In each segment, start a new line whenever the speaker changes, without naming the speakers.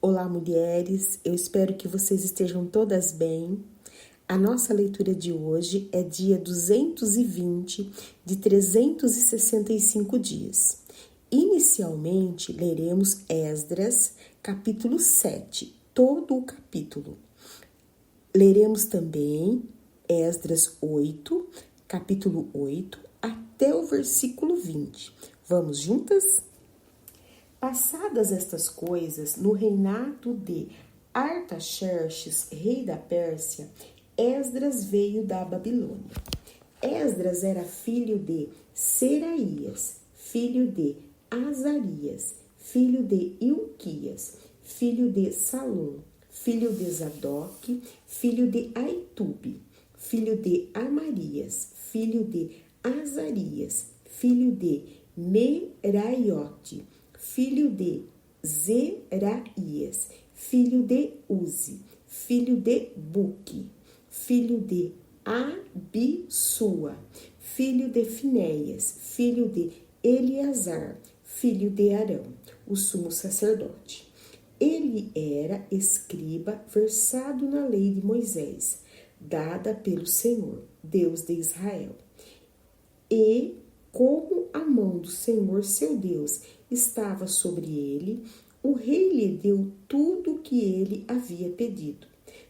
Olá, mulheres, eu espero que vocês estejam todas bem. A nossa leitura de hoje é dia 220 de 365 dias. Inicialmente, leremos Esdras, capítulo 7, todo o capítulo. Leremos também Esdras 8, capítulo 8, até o versículo 20. Vamos juntas? Passadas estas coisas, no reinado de Artaxerxes, rei da Pérsia, Esdras veio da Babilônia. Esdras era filho de Seraías, filho de Azarias, filho de Ilquias, filho de Salum, filho de Zadok, filho de Aitube, filho de Amarias, filho de Azarias, filho de Meraiote, filho de Zeraías, filho de Uzi, filho de Buque, filho de Abissua, filho de Finéias, filho de Eleazar, filho de Arão, o sumo sacerdote. Ele era escriba versado na lei de Moisés, dada pelo Senhor, Deus de Israel. E como a mão do Senhor, seu Deus, estava sobre ele, o rei lhe deu tudo o que ele havia pedido.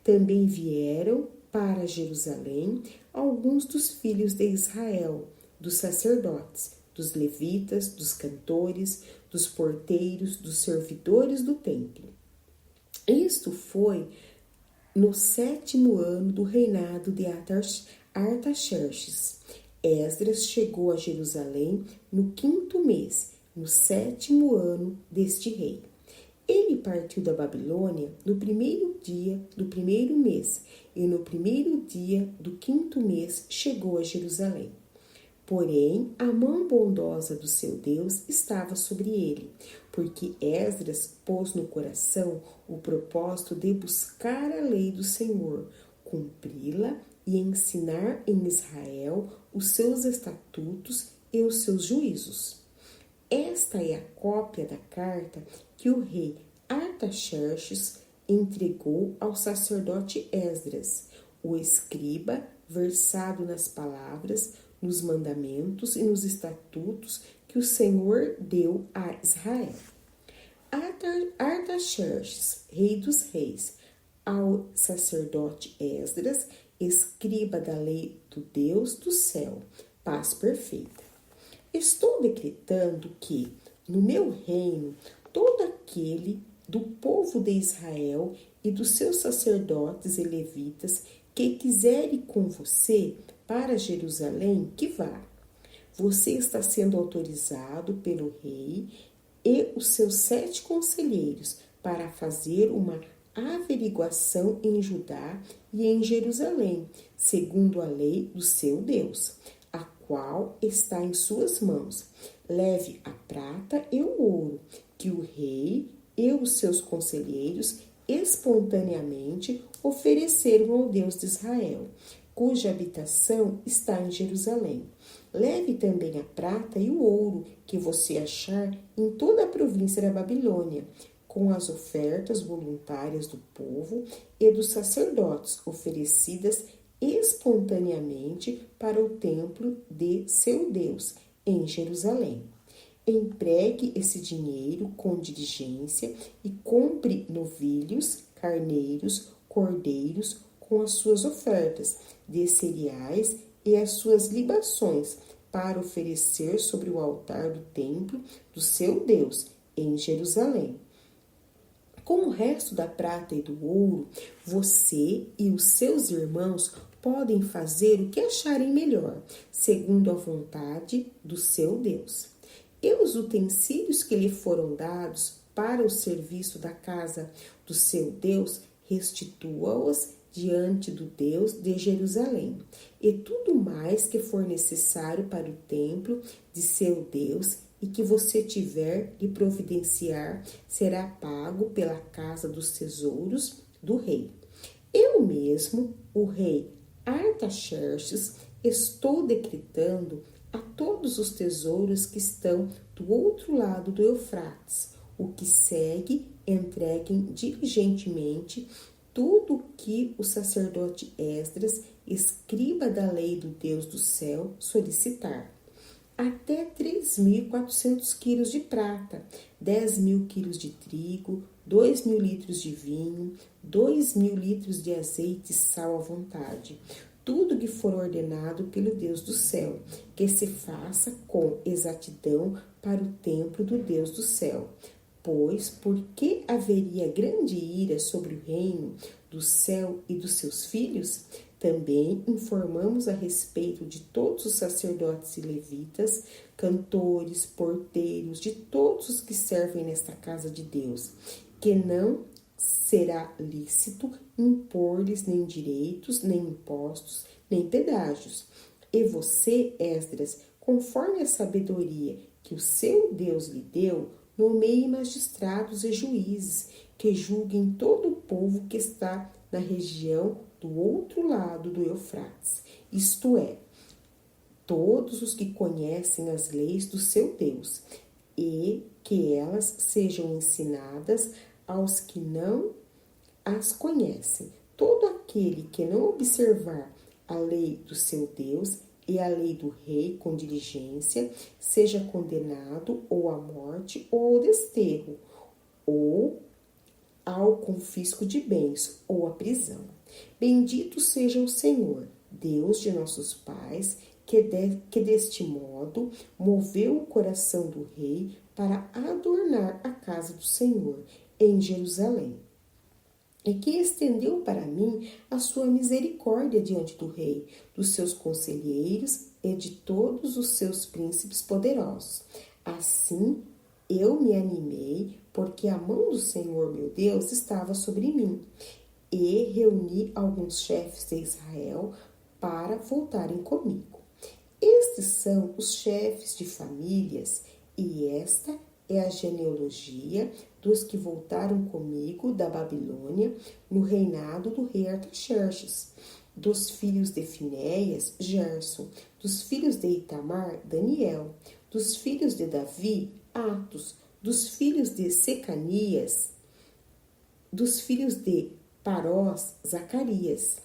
Também vieram para Jerusalém alguns dos filhos de Israel, dos sacerdotes, dos levitas, dos cantores, dos porteiros, dos servidores do templo. Isto foi no 7º ano do reinado de Artaxerxes. Esdras chegou a Jerusalém no 5º mês, no 7º ano deste rei. Ele partiu da Babilônia no 1º dia do 1º mês, e no 1º dia do 5º mês chegou a Jerusalém. Porém, a mão bondosa do seu Deus estava sobre ele, porque Esdras pôs no coração o propósito de buscar a lei do Senhor, cumpri-la e ensinar em Israel os seus estatutos e os seus juízos. Esta é a cópia da carta que o rei Artaxerxes entregou ao sacerdote Esdras, o escriba versado nas palavras, nos mandamentos e nos estatutos que o Senhor deu a Israel. Artaxerxes, rei dos reis, ao sacerdote Esdras, escriba da lei do Deus do céu, paz perfeita. Estou decretando que, no meu reino, todo aquele do povo de Israel e dos seus sacerdotes e levitas que quiser ir com você para Jerusalém, que vá. Você está sendo autorizado pelo rei e os seus 7 conselheiros para fazer uma averiguação em Judá e em Jerusalém, segundo a lei do seu Deus, a qual está em suas mãos. Leve a prata e o ouro, que o rei e os seus conselheiros espontaneamente ofereceram ao Deus de Israel, cuja habitação está em Jerusalém. Leve também a prata e o ouro que você achar em toda a província da Babilônia, com as ofertas voluntárias do povo e dos sacerdotes oferecidas espontaneamente para o templo de seu Deus, em Jerusalém. Empregue esse dinheiro com diligência e compre novilhos, carneiros, cordeiros com as suas ofertas de cereais e as suas libações para oferecer sobre o altar do templo do seu Deus, em Jerusalém. Com o resto da prata e do ouro, você e os seus irmãos podem fazer o que acharem melhor, segundo a vontade do seu Deus. E os utensílios que lhe foram dados para o serviço da casa do seu Deus, restitua-os diante do Deus de Jerusalém. E tudo mais que for necessário para o templo de seu Deus e que você tiver de providenciar será pago pela casa dos tesouros do rei. Eu mesmo, o rei Artaxerxes, estou decretando a todos os tesouros que estão do outro lado do Eufrates, o que segue, entreguem diligentemente tudo o que o sacerdote Esdras, escriba da lei do Deus do céu, solicitar. Até 3.400 quilos de prata, 10.000 quilos de trigo, 2.000 litros de vinho, 2.000 litros de azeite e sal à vontade. Tudo que for ordenado pelo Deus do céu, que se faça com exatidão para o templo do Deus do céu. Pois, porque haveria grande ira sobre o reino do céu e dos seus filhos, também informamos a respeito de todos os sacerdotes e levitas, cantores, porteiros, de todos os que servem nesta casa de Deus, que não será lícito impor-lhes nem direitos, nem impostos, nem pedágios. E você, Esdras, conforme a sabedoria que o seu Deus lhe deu, nomeie magistrados e juízes, que julguem todo o povo que está na região do outro lado do Eufrates, isto é, todos os que conhecem as leis do seu Deus, e que elas sejam ensinadas aos que não as conhecem. Todo aquele que não observar a lei do seu Deus e a lei do rei com diligência, seja condenado ou à morte ou ao desterro, ou ao confisco de bens ou à prisão. Bendito seja o Senhor, Deus de nossos pais, que deste modo moveu o coração do rei para adornar a casa do Senhor em Jerusalém, e que estendeu para mim a sua misericórdia diante do rei, dos seus conselheiros e de todos os seus príncipes poderosos. Assim eu me animei, porque a mão do Senhor meu Deus estava sobre mim, e reuni alguns chefes de Israel para voltarem comigo. Estes são os chefes de famílias, e esta é a genealogia dos que voltaram comigo da Babilônia no reinado do rei Artaxerxes. Dos filhos de Finéias, Gerson. Dos filhos de Itamar, Daniel. Dos filhos de Davi, Atos. Dos filhos de Secanias, dos filhos de Parós, Zacarias.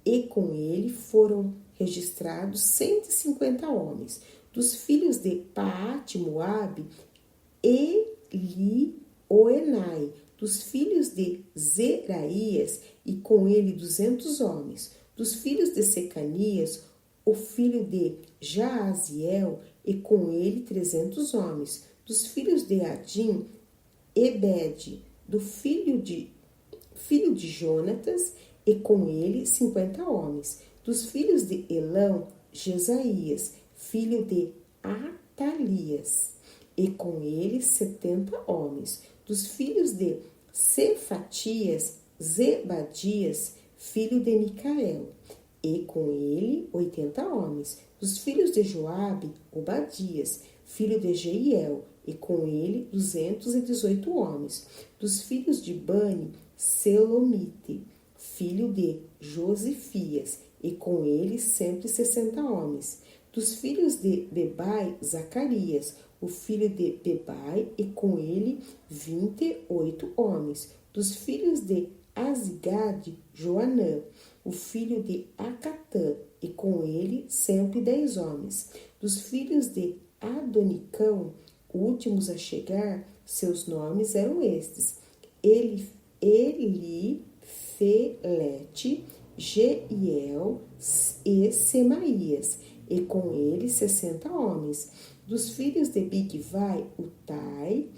E com ele foram registrados 150 homens. Dos filhos de Paate, Moabe, Elioenai. Dos filhos de Zeraías, e com ele 200 homens. Dos filhos de Secanias, o filho de Jaaziel, e com ele 300 homens. Dos filhos de Adim, Ebed, do filho de Jonatas, e com ele 50 homens. Dos filhos de Elão, Jesaías, filho de Atalias, e com ele 70 homens. Dos filhos de Cefatias, Zebadias, filho de Micael, e com ele 80 homens. Dos filhos de Joabe, Obadias, filho de Jeiel, e com ele 218 homens. Dos filhos de Bani, Selomite, filho de Josifias, e com ele 160 homens. Dos filhos de Bebai, Zacarias, o filho de Bebai, e com ele 28 homens. Dos filhos de Azigade, Joanã, o filho de Acatã, e com ele 110 homens. Dos filhos de Adonicão, últimos a chegar, seus nomes eram estes: Elifelete, Jeiel e Semaías, e com ele 60 homens. Dos filhos de Bigvai, Utai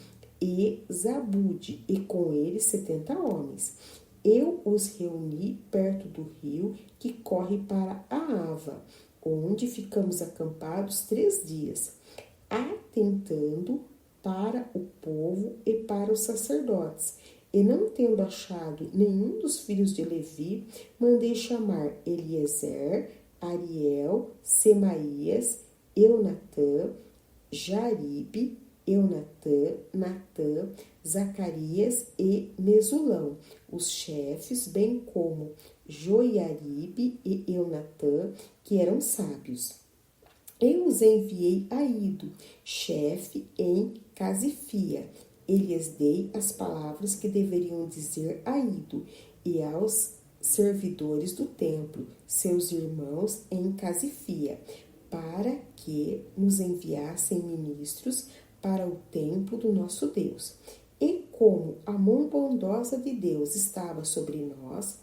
e Zabude, e com ele 70 homens. Eu os reuni perto do rio que corre para a Ava, onde ficamos acampados 3 dias, atentando para o povo e para os sacerdotes. E não tendo achado nenhum dos filhos de Levi, mandei chamar Eliezer, Ariel, Semaías, Eunatã, Jaribe, Eunatã, Natã, Zacarias e Mesulão, os chefes, bem como Joiaribe e Eunatã, que eram sábios. Eu os enviei a Ido, chefe em Casifia, E lhes dei as palavras que deveriam dizer a Ido e aos servidores do templo, seus irmãos em Casifia, para que nos enviassem ministros para o templo do nosso Deus. E como a mão bondosa de Deus estava sobre nós,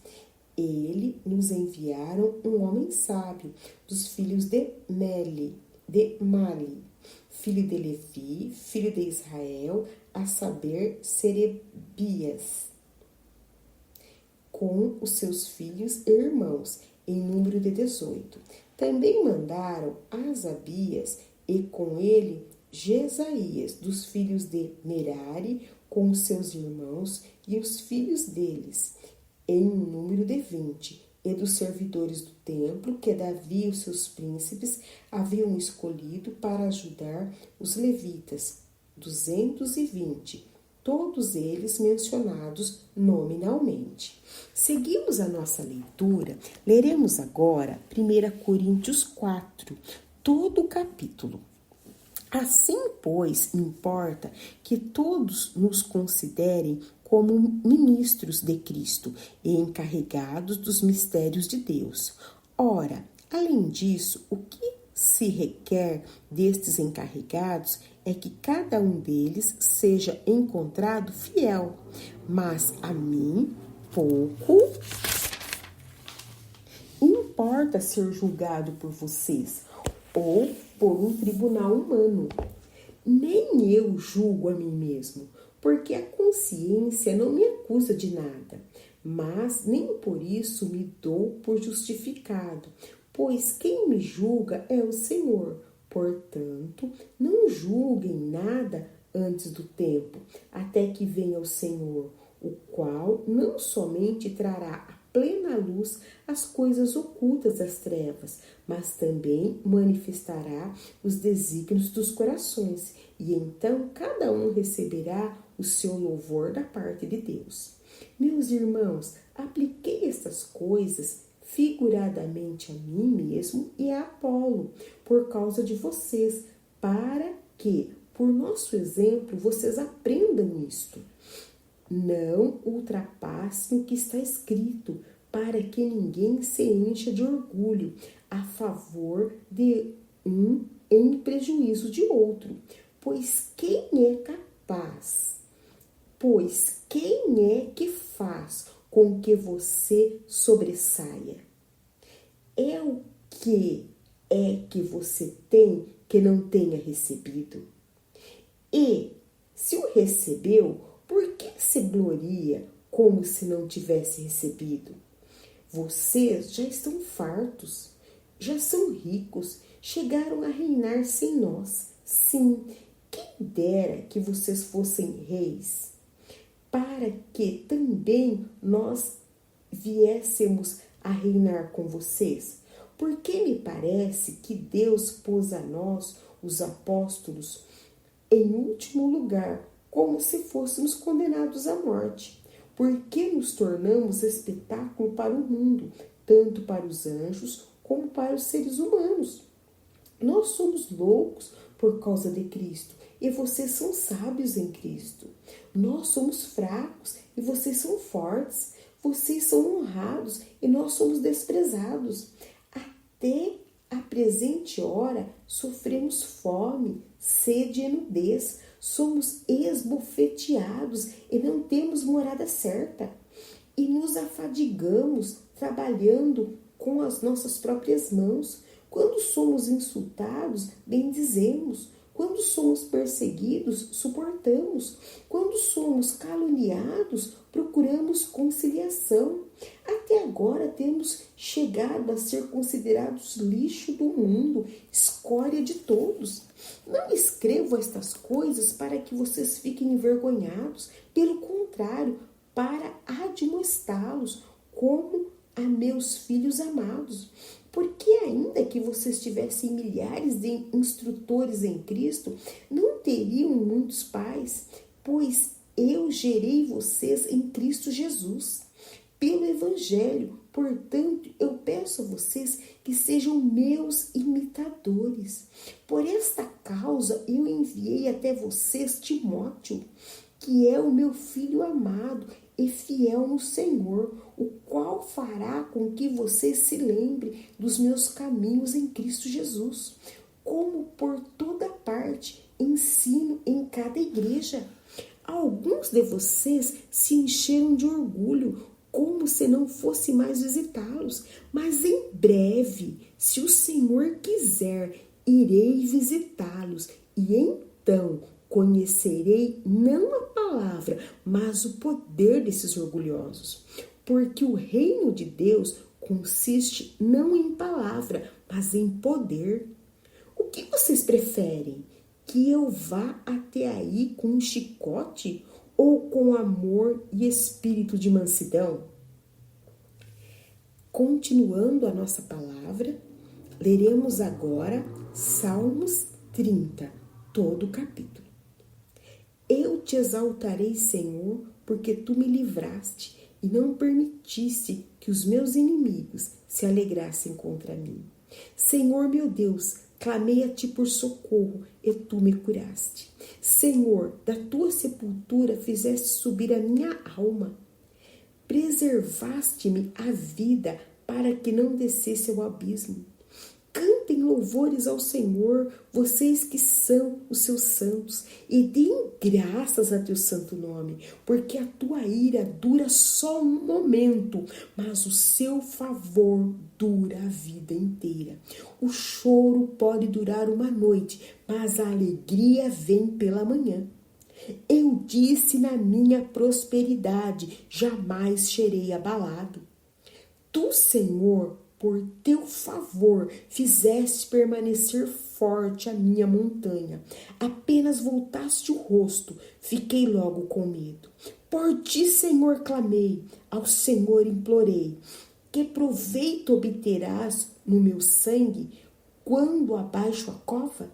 ele nos enviaram um homem sábio dos filhos de Mali, filho de Levi, filho de Israel, a saber, Serebias, com os seus filhos e irmãos, em número de 18. Também mandaram Asabias e com ele Jesaías, dos filhos de Merari, com os seus irmãos e os filhos deles, em número de 20, e dos servidores do templo que Davi e os seus príncipes haviam escolhido para ajudar os levitas, 220, todos eles mencionados nominalmente. Seguimos a nossa leitura, leremos agora 1 Coríntios 4, todo o capítulo. Assim, pois, importa que todos nos considerem como ministros de Cristo e encarregados dos mistérios de Deus. Ora, além disso, o que se requer destes encarregados é que cada um deles seja encontrado fiel, mas a mim pouco importa ser julgado por vocês ou por um tribunal humano. Nem eu julgo a mim mesmo, porque a consciência não me acusa de nada, mas nem por isso me dou por justificado, pois quem me julga é o Senhor. Portanto, não julguem nada antes do tempo, até que venha o Senhor, o qual não somente trará à plena luz as coisas ocultas das trevas, mas também manifestará os desígnios dos corações, e então cada um receberá o seu louvor da parte de Deus. Meus irmãos, apliquei estas coisas figuradamente a mim mesmo e a Apolo, por causa de vocês, para que, por nosso exemplo, vocês aprendam isto. Não ultrapassem o que está escrito, para que ninguém se encha de orgulho a favor de um em prejuízo de outro. Pois quem é que faz com que você sobressaia? É o que é que você tem que não tenha recebido? E, se o recebeu, por que se gloria como se não tivesse recebido? Vocês já estão fartos, já são ricos, chegaram a reinar sem nós. Sim, quem dera que vocês fossem reis, para que também nós viéssemos a reinar com vocês. Porque me parece que Deus pôs a nós, os apóstolos, em último lugar, como se fôssemos condenados à morte. Porque nos tornamos espetáculo para o mundo, tanto para os anjos como para os seres humanos. Nós somos loucos por causa de Cristo e vocês são sábios em Cristo. Nós somos fracos e vocês são fortes. Vocês são honrados e nós somos desprezados. Até a presente hora sofremos fome, sede e nudez. Somos esbofeteados e não temos morada certa. E nos afadigamos trabalhando com as nossas próprias mãos. Quando somos insultados, bendizemos. Quando somos perseguidos, suportamos. Quando somos caluniados, procuramos conciliação. Até agora temos chegado a ser considerados lixo do mundo, escória de todos. Não escrevo estas coisas para que vocês fiquem envergonhados. Pelo contrário, para admoestá-los como a meus filhos amados. Porque ainda que vocês tivessem milhares de instrutores em Cristo, não teriam muitos pais, pois eu gerei vocês em Cristo Jesus, pelo Evangelho. Portanto, eu peço a vocês que sejam meus imitadores. Por esta causa, eu enviei até vocês Timóteo. que é o meu filho amado e fiel no Senhor, o qual fará com que você se lembre dos meus caminhos em Cristo Jesus, como por toda parte ensino em cada igreja. Alguns de vocês se encheram de orgulho, como se não fosse mais visitá-los, mas em breve, se o Senhor quiser, irei visitá-los, e então conhecerei não a palavra, mas o poder desses orgulhosos. Porque o reino de Deus consiste não em palavra, mas em poder. O que vocês preferem? Que eu vá até aí com um chicote ou com amor e espírito de mansidão? Continuando a nossa palavra, leremos agora Salmos 30, todo o capítulo. Eu te exaltarei, Senhor, porque tu me livraste e não permitiste que os meus inimigos se alegrassem contra mim. Senhor meu Deus, clamei a ti por socorro e tu me curaste. Senhor, da tua sepultura fizeste subir a minha alma. Preservaste-me a vida para que não descesse ao abismo. Cantem louvores ao Senhor, vocês que são os seus santos, e deem graças a teu santo nome, porque a tua ira dura só um momento, mas o seu favor dura a vida inteira. O choro pode durar uma noite, mas a alegria vem pela manhã. Eu disse na minha prosperidade, jamais serei abalado. Tu, Senhor, por teu favor, fizeste permanecer forte a minha montanha. Apenas voltaste o rosto, fiquei logo com medo. Por ti, Senhor, clamei, ao Senhor implorei. Que proveito obterás no meu sangue quando abaixo a cova?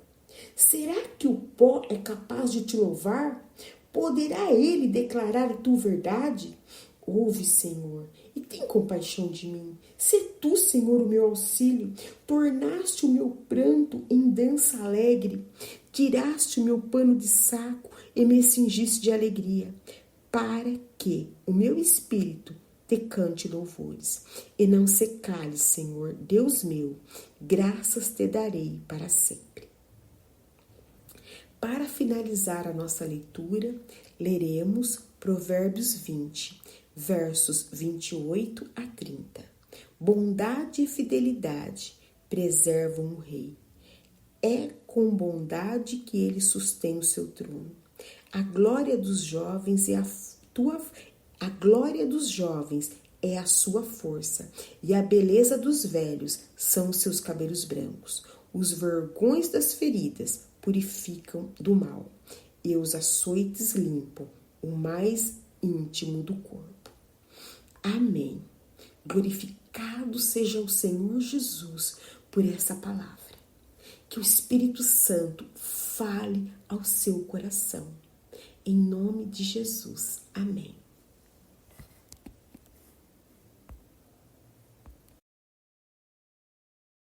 Será que o pó é capaz de te louvar? Poderá ele declarar a tua verdade? Ouve, Senhor, e tem compaixão de mim. Sê tu, Senhor, o meu auxílio. Tornaste o meu pranto em dança alegre. Tiraste o meu pano de saco e me cingiste de alegria, para que o meu espírito te cante louvores. E não se cale, Senhor, Deus meu, graças te darei para sempre. Para finalizar a nossa leitura, leremos Provérbios 20, versos 28 a 30. Bondade e fidelidade preservam o rei. É com bondade que ele sustém o seu trono. A glória dos jovens é a sua força, e a beleza dos velhos são os seus cabelos brancos. Os vergões das feridas purificam do mal, e os açoites limpam o mais íntimo do corpo. Amém. Glorificado seja o Senhor Jesus por essa palavra. Que o Espírito Santo fale ao seu coração. Em nome de Jesus. Amém.